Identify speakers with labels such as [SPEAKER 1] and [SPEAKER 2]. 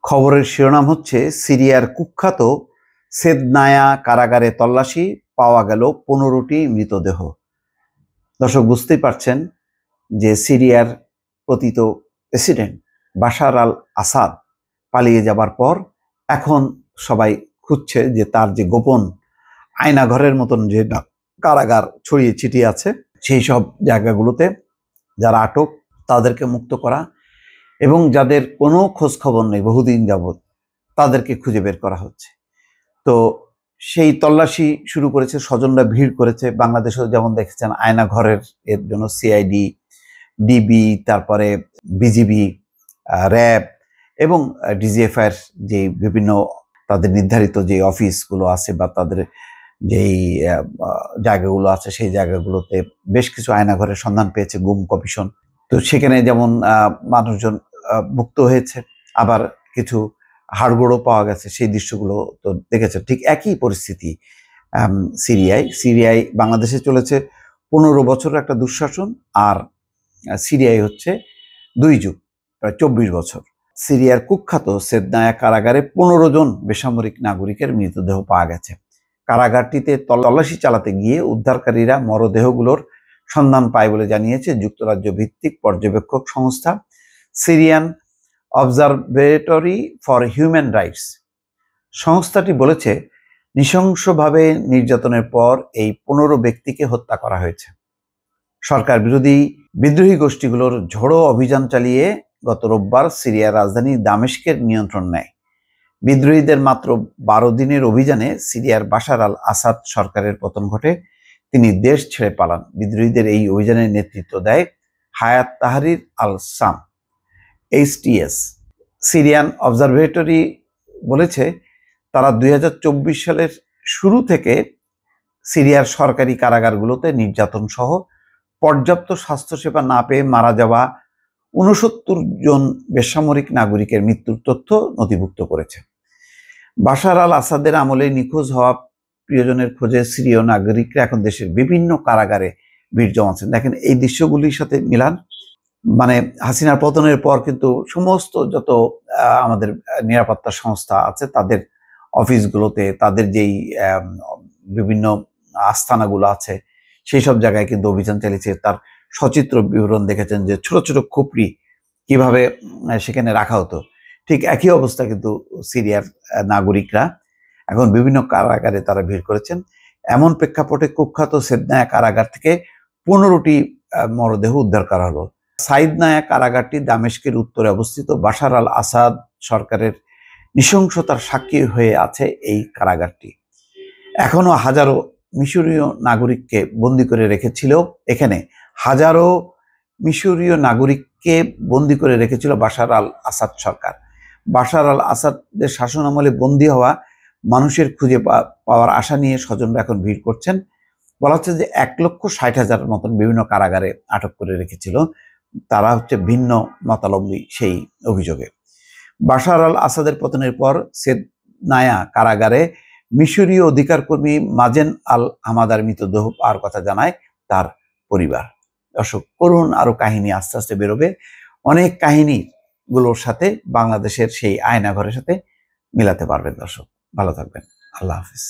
[SPEAKER 1] খবরের শিরোনাম হচ্ছে সিরিয়ার কুখ্যাত সেদনায়া কারাগারে তল্লাশি, পাওয়া গেল 15টি মৃতদেহ। দর্শক বুঝতেই পারছেন যে সিরিয়ার পতিত প্রেসিডেন্ট বাশার আল আসাদ পালিয়ে যাবার পর এখন সবাই খুঁজছে যে তার যে গোপন আয়নাঘরের মতন যে কারাগার ছড়িয়ে ছিটিয়ে আছে সেই সব জায়গাগুলোতে যারা আটক তাদেরকে মুক্ত করা এবং যাদের কোনো খোঁজ খবর নেই বহুদিন যাবৎ তাদেরকে খুঁজে বের করা হচ্ছে। তো সেই তল্লাশি শুরু করেছে, স্বজনরা ভিড় করেছে। বাংলাদেশেও যেমন দেখেছেন আয়নাঘরের এর জন্য সিআইডি, ডিবি, তারপরে বিজিবি, র্যাব এবং ডিজিএফআইয়ের যে বিভিন্ন তাদের নির্ধারিত যে অফিসগুলো আছে বা তাদের যেই জায়গাগুলো আছে সেই জায়গাগুলোতে বেশ কিছু আয়নাঘরের সন্ধান পেয়েছে গুম কমিশন। তো সেখানে যেমন মানুষজন মুক্ত হয়েছে, আবার কিছু হাড়গোড়ও পাওয়া গেছে, সেই দৃশ্যগুলো তো দেখেছেন। ঠিক একই পরিস্থিতি সিরিয়ায় বাংলাদেশে চলেছে 15 বছরের একটা দুঃশাসন, আর সিরিয়ায় হচ্ছে 2 যুগ, প্রায় 24 বছর। সিরিয়ার কুখ্যাত সেদনায়া কারাগারে 15 জন বেসামরিক নাগরিকের মৃতদেহ পাওয়া গেছে। কারাগারটিতে তল্লাশি চালাতে গিয়ে উদ্ধারকারীরা মরদেহগুলোর সন্ধান পায় বলে জানিয়েছে যুক্তরাজ্য ভিত্তিক পর্যবেক্ষক সংস্থা Syrian observatory for human rights. সংস্থাটি বলেছে নৃশংসভাবে নির্যাতনের পর এই 15 ব্যক্তিকে হত্যা করা হয়েছে। সরকার বিরোধী বিদ্রোহী গোষ্ঠীগুলোর ঝোড়ো অভিযান চালিয়ে গত রোববার সিরিয়ার রাজধানী দামেস্কের নিয়ন্ত্রণ নেয়। বিদ্রোহীদের মাত্র 12 দিনের অভিযানে সিরিয়ার বাশার আল আসাদ সরকারের পতন ঘটে, তিনি দেশ ছেড়ে পালান। বিদ্রোহীদের এই অভিযানের নেতৃত্ব দেয় হায়াত তাহরির আল শাম, HTS। সিরিয়ান অবজারভেটরি বলেছে তারা 2024 সালের শুরু থেকে সিরিয়ার সরকারি কারাগারগুলোতে নির্যাতন সহ পর্যাপ্ত স্বাস্থ্যসেবা না পেয়ে মারা যাওয়া 69 জন বেসামরিক নাগরিকের মৃত্যুর তথ্য নথিভুক্ত করেছে। বাশার আল আসাদের আমলে নিখোঁজ হওয়া প্রিয়জনের খোঁজে সিরীয় নাগরিকরা এখন দেশের বিভিন্ন কারাগারে ভিড় জমাচ্ছেন। দেখেন এই দৃশ্যগুলির সাথে মিলান, মানে হাসিনার পতনের পর কিন্তু সমস্ত যত আমাদের নিরাপত্তা সংস্থা আছে তাদের অফিসগুলোতে, তাদের যেই বিভিন্ন আস্তানাগুলো আছে সেই সব জায়গায় কিন্তু অভিযান চালিয়েছে। তার সচিত্র বিবরণ দেখেছেন যে ছোট ছোট খুপড়ি কিভাবে সেখানে রাখা হতো। ঠিক একই অবস্থা কিন্তু সিরিয়ার নাগরিকরা এখন বিভিন্ন কারাগারে তারা ভিড় করেছেন। এমন প্রেক্ষাপটে কুখ্যাত সেদনায়া কারাগার থেকে 15টি মরদেহ উদ্ধার করা হলো। সাইদনায়া কারাগারটি দামেস্কের উত্তরে অবস্থিত। বাশার আল আসাদ সরকারের নৃশংসতার সাক্ষী হয়ে আছে এই কারাগারটি। এখনো হাজারো মিশরীয় নাগরিককে বন্দী করে রেখেছিল এখানে। হাজারো মিশরীয় নাগরিককে বন্দী করে রেখেছিল বাশার আল আসাদ সরকার। বাশার আল আসাদের শাসন আমলে বন্দী হওয়া মানুষের খুঁজে পাওয়ার আশা নিয়ে স্বজনরা এখন ভিড় করছেন। বলা হচ্ছে যে 1,60,000 মতন বিভিন্ন কারাগারে আটক করে রেখেছিল। তারা হচ্ছে ভিন্ন মতাবলম্বী সেই অভিযোগে। বাশার আল আসাদের পতনের পর সেদনায়া কারাগারে মিশরীয় অধিকার কর্মী মাজেন আল হামাদার মৃতদেহ পাওয়ার কথা জানায় তার পরিবার। দর্শক, করুন আরো কাহিনী আস্তে আস্তে বেরোবে, অনেক কাহিনীগুলোর সাথে বাংলাদেশের সেই আয়নাঘরের সাথে মিলাতে পারবেন। দর্শক ভালো থাকবেন, আল্লাহ হাফিজ।